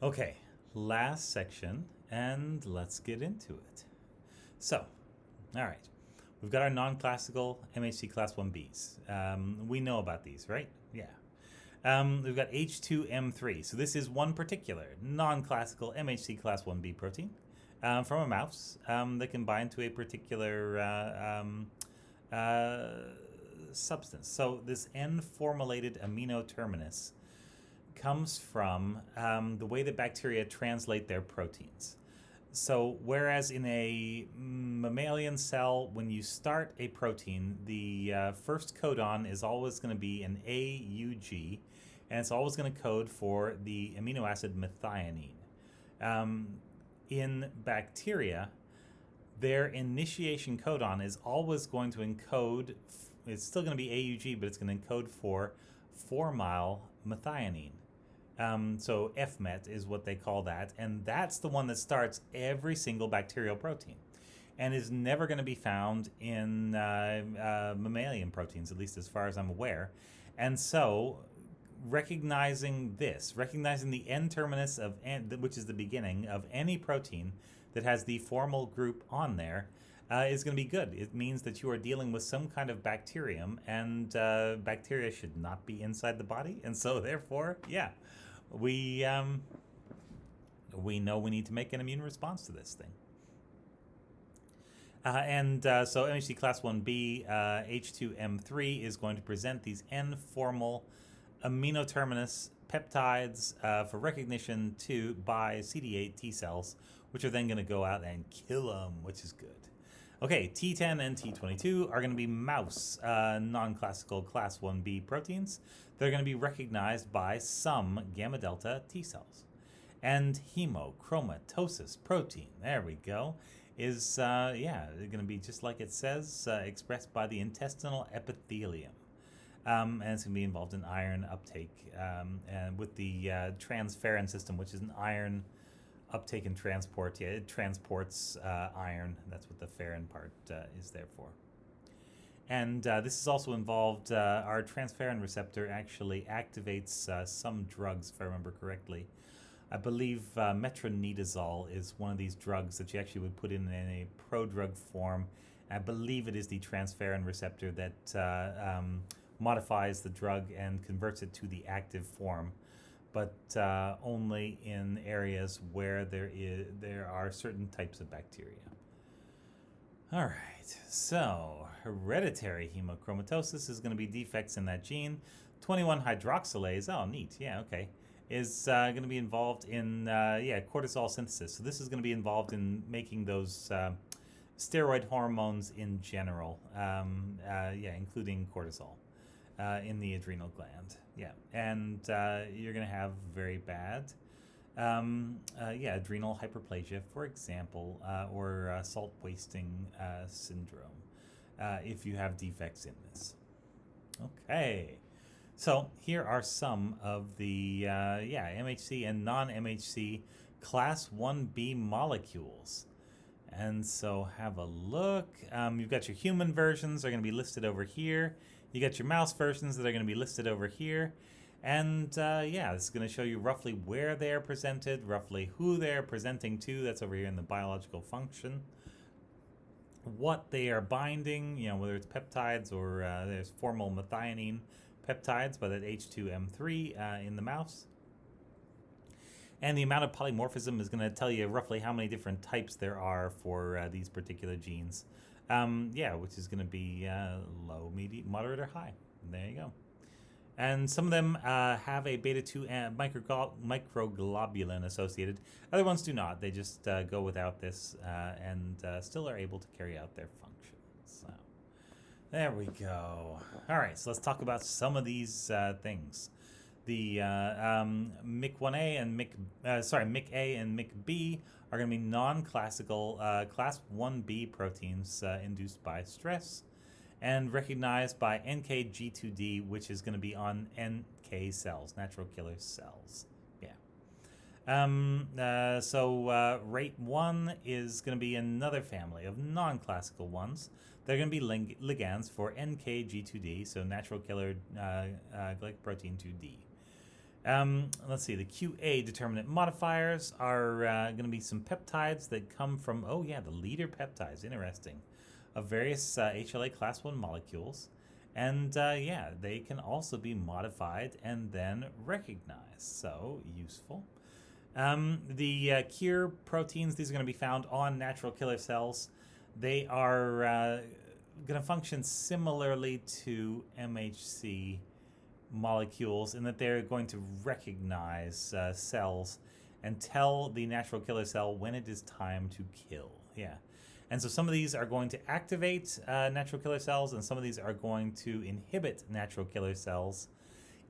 Okay, last section, and let's get into it. So, all right, we've got our non-classical MHC Class 1Bs. We know about these, right? Yeah. We've got H2M3. So this is one particular non-classical MHC Class 1B protein from a mouse that can bind to a particular substance. So this N-formulated amino terminus comes from the way that bacteria translate their proteins. So whereas in a mammalian cell, when you start a protein, the first codon is always going to be an AUG, and it's always going to code for the amino acid methionine. In bacteria, their initiation codon is always going to encode, it's still going to be AUG, but it's going to encode for 4-mile methionine. So FMET is what they call that, and that's the one that starts every single bacterial protein and is never going to be found in mammalian proteins, at least as far as I'm aware. And so recognizing the N-terminus of which is the beginning of any protein that has the formal group on there, is going to be good. It means that you are dealing with some kind of bacterium, and bacteria should not be inside the body, and so therefore, yeah, we know we need to make an immune response to this thing. So MHC Class 1B, H2M3 is going to present these N-formal amino terminus peptides for recognition by CD8 T cells, which are then going to go out and kill them, which is good. Okay, T10 and T22 are going to be mouse non-classical Class 1B proteins. They're going to be recognized by some gamma delta T cells. And hemochromatosis protein, there we go, is going to be just like it says, expressed by the intestinal epithelium. And it's going to be involved in iron uptake and with the transferrin system, which is an iron uptake and transport. Yeah, it transports iron. That's what the ferrin part is there for. And this is also involved, our transferrin receptor actually activates some drugs, if I remember correctly. I believe metronidazole is one of these drugs that you actually would put in a prodrug form. I believe it is the transferrin receptor that modifies the drug and converts it to the active form, but only in areas where there are certain types of bacteria. All right, so hereditary hemochromatosis is going to be defects in that gene. 21 hydroxylase, oh neat, yeah, okay, is going to be involved in cortisol synthesis. So this is going to be involved in making those steroid hormones in general, including cortisol in the adrenal gland. Yeah, and you're going to have very bad adrenal hyperplasia, for example, or salt wasting syndrome, if you have defects in this. Okay, so here are some of the MHC and non-MHC Class 1B molecules. And so have a look. You've got your human versions, they're going to be listed over here. You got your mouse versions that are going to be listed over here. And this is going to show you roughly where they're presented, roughly who they're presenting to. That's over here in the biological function. What they are binding, whether it's peptides or there's formal methionine peptides by that H2M3 in the mouse. And the amount of polymorphism is going to tell you roughly how many different types there are for these particular genes. Which is going to be low, medium, moderate, or high. There you go. And some of them have a beta-2 microglobulin associated. Other ones do not. They just go without this and still are able to carry out their functions. So there we go. All right, so let's talk about some of these things. The MIC1A and MIC-A and MIC-B are going to be non-classical Class 1B proteins induced by stress and recognized by NKG2D, which is going to be on NK cells, natural killer cells. Yeah. Rate 1 is going to be another family of non-classical ones. They're going to be ligands for NKG2D, so natural killer glycoprotein 2D. Let's see, the QA determinant modifiers are going to be some peptides that come from, oh yeah, the leader peptides, interesting, of various HLA class 1 molecules. And yeah, they can also be modified and then recognized, so useful. The cure proteins, these are going to be found on natural killer cells. They are going to function similarly to MHC molecules in that they're going to recognize cells and tell the natural killer cell when it is time to kill. Yeah. And so some of these are going to activate natural killer cells, and some of these are going to inhibit natural killer cells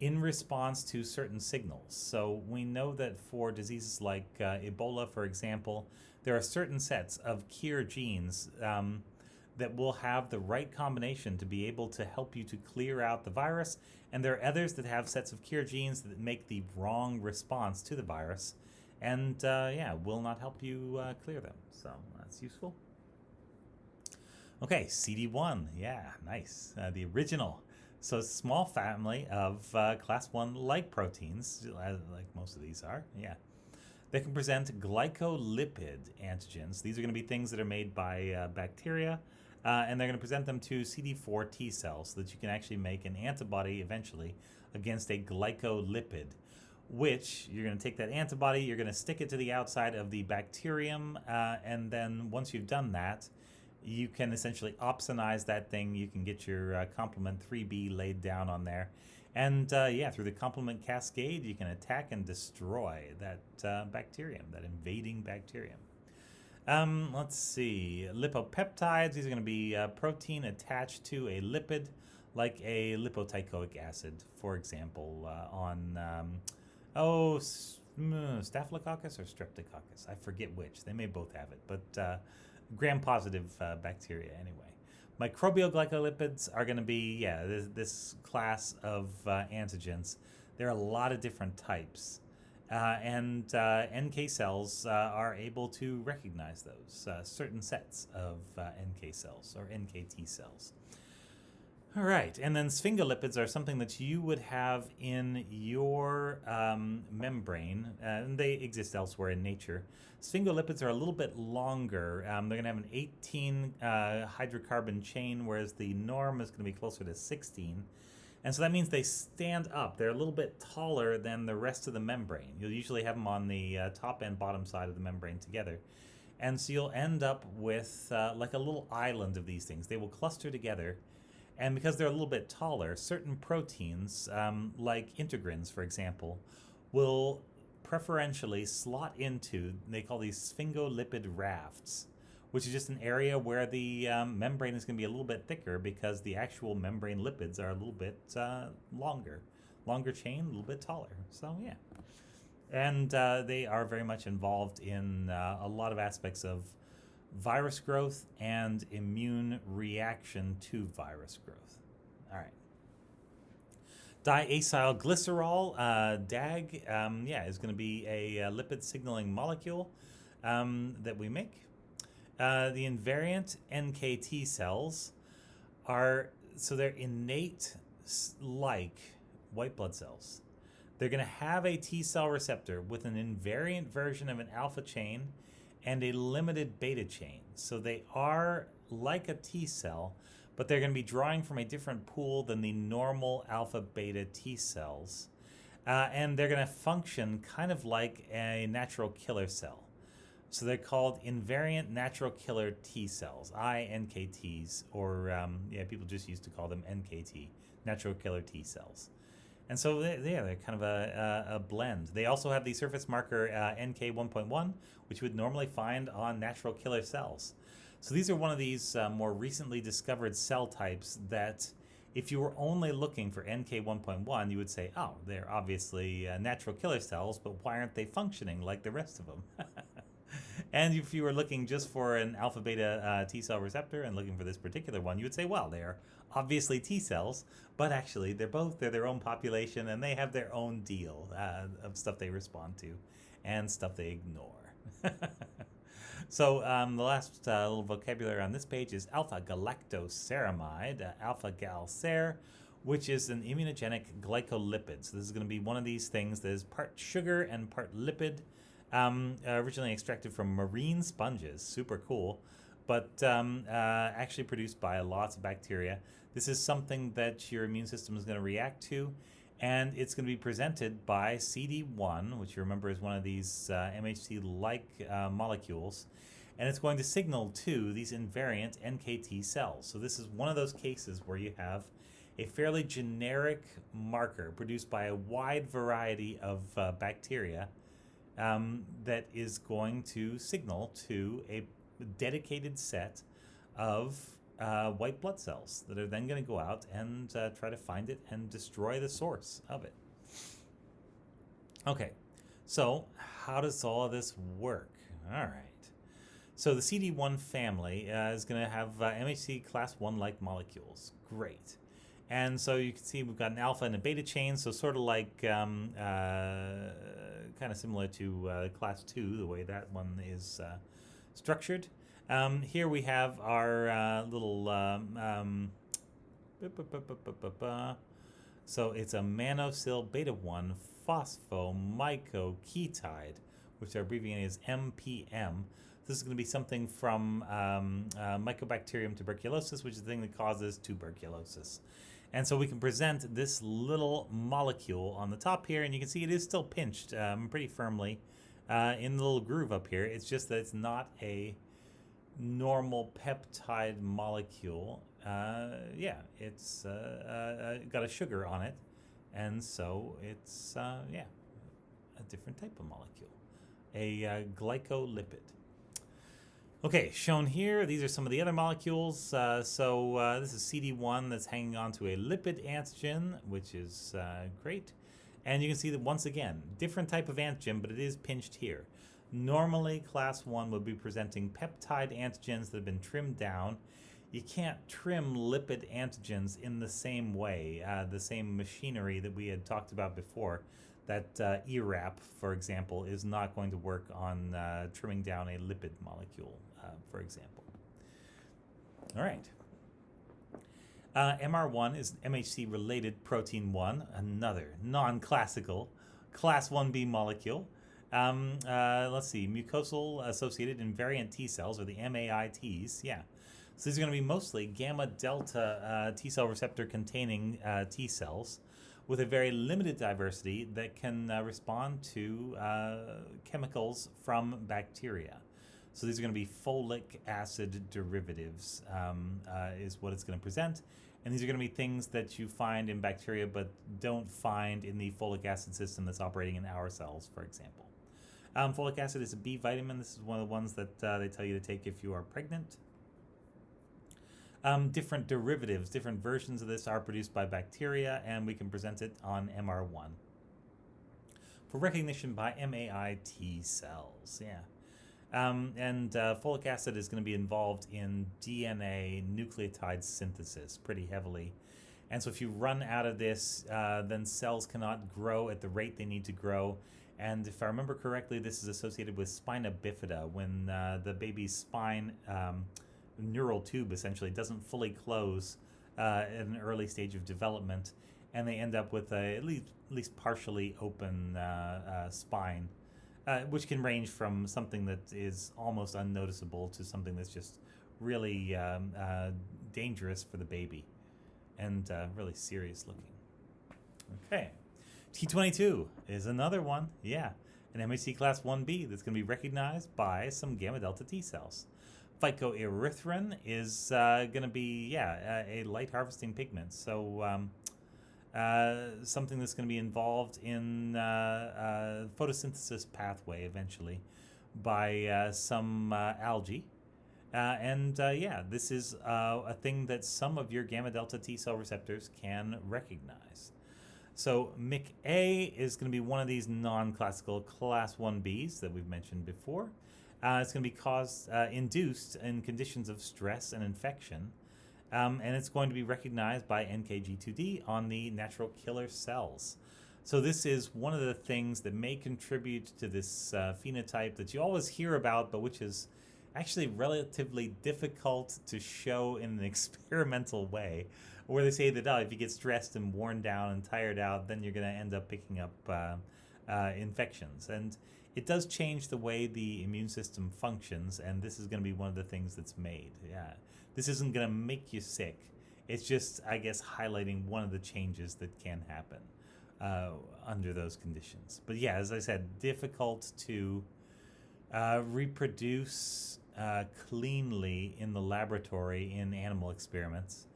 in response to certain signals. So we know that for diseases like Ebola, for example, there are certain sets of KIR genes that will have the right combination to be able to help you to clear out the virus, and there are others that have sets of KIR genes that make the wrong response to the virus, and yeah, will not help you clear them. So that's useful. Okay, CD1, yeah, nice. The original. So a small family of class 1 like proteins, like most of these are, yeah. They can present glycolipid antigens. These are going to be things that are made by bacteria, and they're going to present them to CD4 T cells so that you can actually make an antibody eventually against a glycolipid, which you're going to take that antibody, you're going to stick it to the outside of the bacterium, and then once you've done that, you can essentially opsonize that thing. You can get your complement 3B laid down on there. And yeah, through the complement cascade, you can attack and destroy that bacterium, that invading bacterium. Let's see. Lipopeptides, these are going to be protein attached to a lipid, like a lipoteichoic acid, for example, on, Staphylococcus or Streptococcus. I forget which. They may both have it, but gram-positive bacteria anyway. Microbial glycolipids are going to be, yeah, this class of antigens. There are a lot of different types. And NK cells are able to recognize those, certain sets of NK cells or NKT cells. All right, and then sphingolipids are something that you would have in your membrane, and they exist elsewhere in nature. Sphingolipids are a little bit longer. They're going to have an 18 hydrocarbon chain, whereas the norm is going to be closer to 16. And so that means they stand up. They're a little bit taller than the rest of the membrane. You'll usually have them on the top and bottom side of the membrane together. And so you'll end up with like a little island of these things. They will cluster together. And because they're a little bit taller, certain proteins, like integrins, for example, will preferentially slot into, they call these sphingolipid rafts, which is just an area where the membrane is going to be a little bit thicker because the actual membrane lipids are a little bit longer chain, a little bit taller. So, yeah. And they are very much involved in a lot of aspects of virus growth and immune reaction to virus growth. All right. Diacylglycerol, DAG, yeah, is going to be a lipid signaling molecule that we make. The invariant NKT cells are, so they're innate like white blood cells. They're going to have a T cell receptor with an invariant version of an alpha chain and a limited beta chain. So they are like a T cell, but they're going to be drawing from a different pool than the normal alpha beta T cells. And they're going to function kind of like a natural killer cell. So they're called invariant natural killer T cells, iNKTs, or yeah, people just used to call them NKT, natural killer T cells. And so they're kind of a blend. They also have the surface marker NK1.1, which you would normally find on natural killer cells. So these are one of these more recently discovered cell types that if you were only looking for NK1.1, you would say, oh, they're obviously natural killer cells, but why aren't they functioning like the rest of them? And if you were looking just for an alpha beta T cell receptor and looking for this particular one, you would say, well, they are obviously T cells, but actually they're their own population and they have their own deal of stuff they respond to and stuff they ignore. So the last little vocabulary on this page is alpha galactoceramide, alpha gal cer, which is an immunogenic glycolipid. So this is going to be one of these things that is part sugar and part lipid, originally extracted from marine sponges. Super cool. But actually produced by lots of bacteria. This is something that your immune system is going to react to, and it's going to be presented by CD1, which you remember is one of these MHC-like molecules, and it's going to signal to these invariant NKT cells. So this is one of those cases where you have a fairly generic marker produced by a wide variety of bacteria that is going to signal to a dedicated set of white blood cells that are then going to go out and try to find it and destroy the source of it. Okay, so how does all of this work? All right. So the CD1 family is going to have MHC class 1-like molecules. Great. And so you can see we've got an alpha and a beta chain, so sort of like kind of similar to class 2, the way that one is structured. Here we have our little, so it's a mannose beta-1 phosphomycoketide, which are abbreviated as MPM. This is going to be something from Mycobacterium tuberculosis, which is the thing that causes tuberculosis. And so we can present this little molecule on the top here, and you can see it is still pinched pretty firmly in the little groove up here. It's just that it's not a normal peptide molecule. It's got a sugar on it, and so it's a different type of molecule, a glycolipid. Okay, shown here, these are some of the other molecules. This is CD1 that's hanging on to a lipid antigen, which is great. And you can see that once again, different type of antigen, but it is pinched here. Normally, class 1 would be presenting peptide antigens that have been trimmed down. You can't trim lipid antigens in the same way, the same machinery that we had talked about before. That ERAP, for example, is not going to work on trimming down a lipid molecule, for example. All right. MR1 is MHC-related protein 1, another non-classical class 1b molecule. Let's see, mucosal-associated invariant T cells, or the MAITs, yeah. So these are going to be mostly gamma-delta T cell receptor-containing T cells with a very limited diversity that can respond to chemicals from bacteria. So these are going to be folic acid derivatives is what it's going to present. And these are going to be things that you find in bacteria but don't find in the folic acid system that's operating in our cells, for example. Folic acid is a B vitamin. This is one of the ones that they tell you to take if you are pregnant. Different derivatives, different versions of this are produced by bacteria, and we can present it on MR1 for recognition by MAIT cells. Yeah. Folic acid is going to be involved in DNA nucleotide synthesis pretty heavily. And so if you run out of this, then cells cannot grow at the rate they need to grow. And if I remember correctly, this is associated with spina bifida, when the baby's spine, neural tube essentially, doesn't fully close at an early stage of development, and they end up with a at least partially open spine. Which can range from something that is almost unnoticeable to something that's just really dangerous for the baby and really serious looking. Okay. T22 is another one. Yeah. An MHC class 1b that's going to be recognized by some gamma delta T cells. Phycoerythrin is going to be, a light harvesting pigment. So, something that's going to be involved in photosynthesis pathway eventually by some algae. This is a thing that some of your gamma delta T cell receptors can recognize. So MIC-A is going to be one of these non-classical class 1Bs that we've mentioned before. It's going to be induced in conditions of stress and infection. And it's going to be recognized by NKG2D on the natural killer cells. So this is one of the things that may contribute to this phenotype that you always hear about, but which is actually relatively difficult to show in an experimental way, or they say that if you get stressed and worn down and tired out, then you're going to end up picking up infections. And it does change the way the immune system functions, and this is going to be one of the things that's made. Yeah, this isn't going to make you sick. It's just, I guess, highlighting one of the changes that can happen under those conditions. But yeah, as I said, difficult to reproduce cleanly in the laboratory in animal experiments.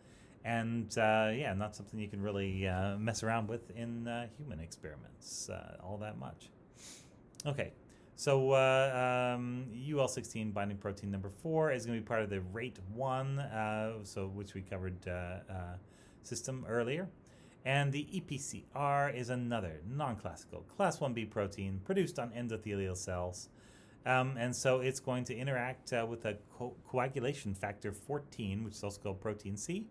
And yeah, not something you can really mess around with in human experiments all that much. Okay, so UL16 binding protein number 4 is going to be part of the rate 1, which we covered system earlier. And the EPCR is another non-classical class 1b protein produced on endothelial cells. And so it's going to interact with a coagulation factor 14, which is also called protein C.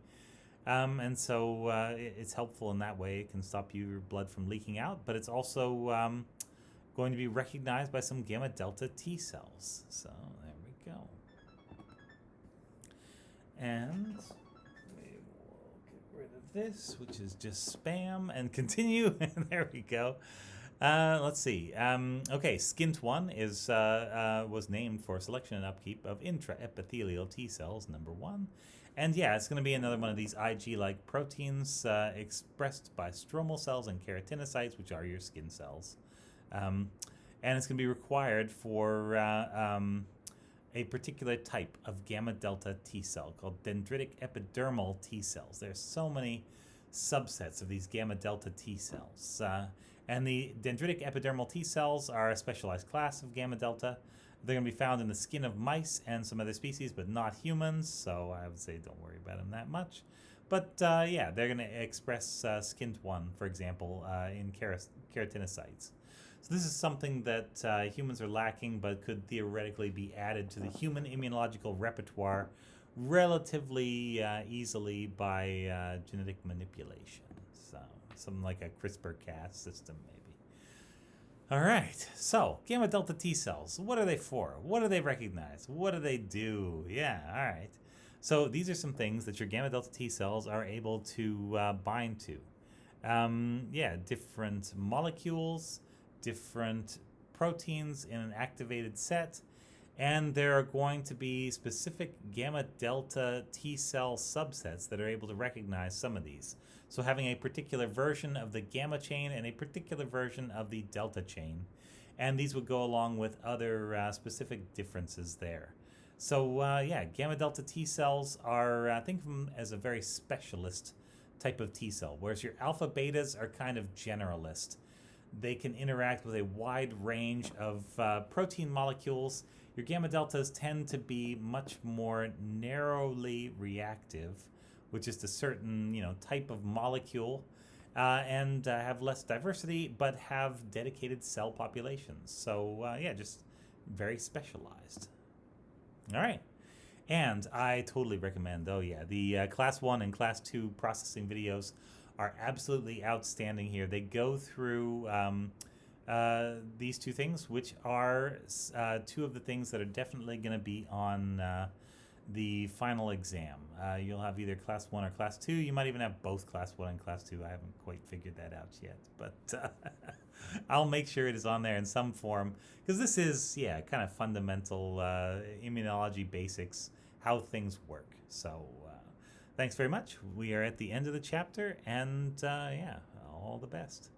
And so it's helpful in that way. It can stop your blood from leaking out, but it's also going to be recognized by some gamma delta T cells. So there we go. And we will get rid of this, which is just spam, and continue. And there we go. Let's see. Okay, SKINT1 is was named for selection and upkeep of intraepithelial T cells, number 1. And yeah, it's going to be another one of these Ig-like proteins expressed by stromal cells and keratinocytes, which are your skin cells. And it's going to be required for a particular type of gamma delta T cell called dendritic epidermal T cells. There's so many subsets of these gamma delta T cells. And the dendritic epidermal T cells are a specialized class of gamma delta. They're going to be found in the skin of mice and some other species, but not humans, so I would say don't worry about them that much. But yeah, they're going to express SKINT1, for example, in keratinocytes. So this is something that humans are lacking, but could theoretically be added to the human immunological repertoire relatively easily by genetic manipulation. So something like a CRISPR-Cas system, maybe. All right, so gamma delta T cells, what are they for? What do they recognize? What do they do? Yeah, all right. So these are some things that your gamma delta T cells are able to bind to. Yeah, different molecules, different proteins in an activated set, and there are going to be specific gamma delta T cell subsets that are able to recognize some of these. So having a particular version of the gamma chain and a particular version of the delta chain. And these would go along with other specific differences there. So yeah, gamma delta T cells are, think of them as a very specialist type of T cell, whereas your alpha betas are kind of generalist. They can interact with a wide range of protein molecules. Your gamma deltas tend to be much more narrowly reactive, which is to certain type of molecule, and have less diversity, but have dedicated cell populations. So yeah, just very specialized. All right. And I totally recommend, the Class 1 and Class 2 processing videos are absolutely outstanding here. They go through these two things, which are two of the things that are definitely going to be on the final exam. You'll have either Class 1 or Class 2. You might even have both Class 1 and Class 2. I haven't quite figured that out yet, but I'll make sure it is on there in some form, because this is, kind of fundamental immunology basics, how things work. So thanks very much. We are at the end of the chapter, and all the best.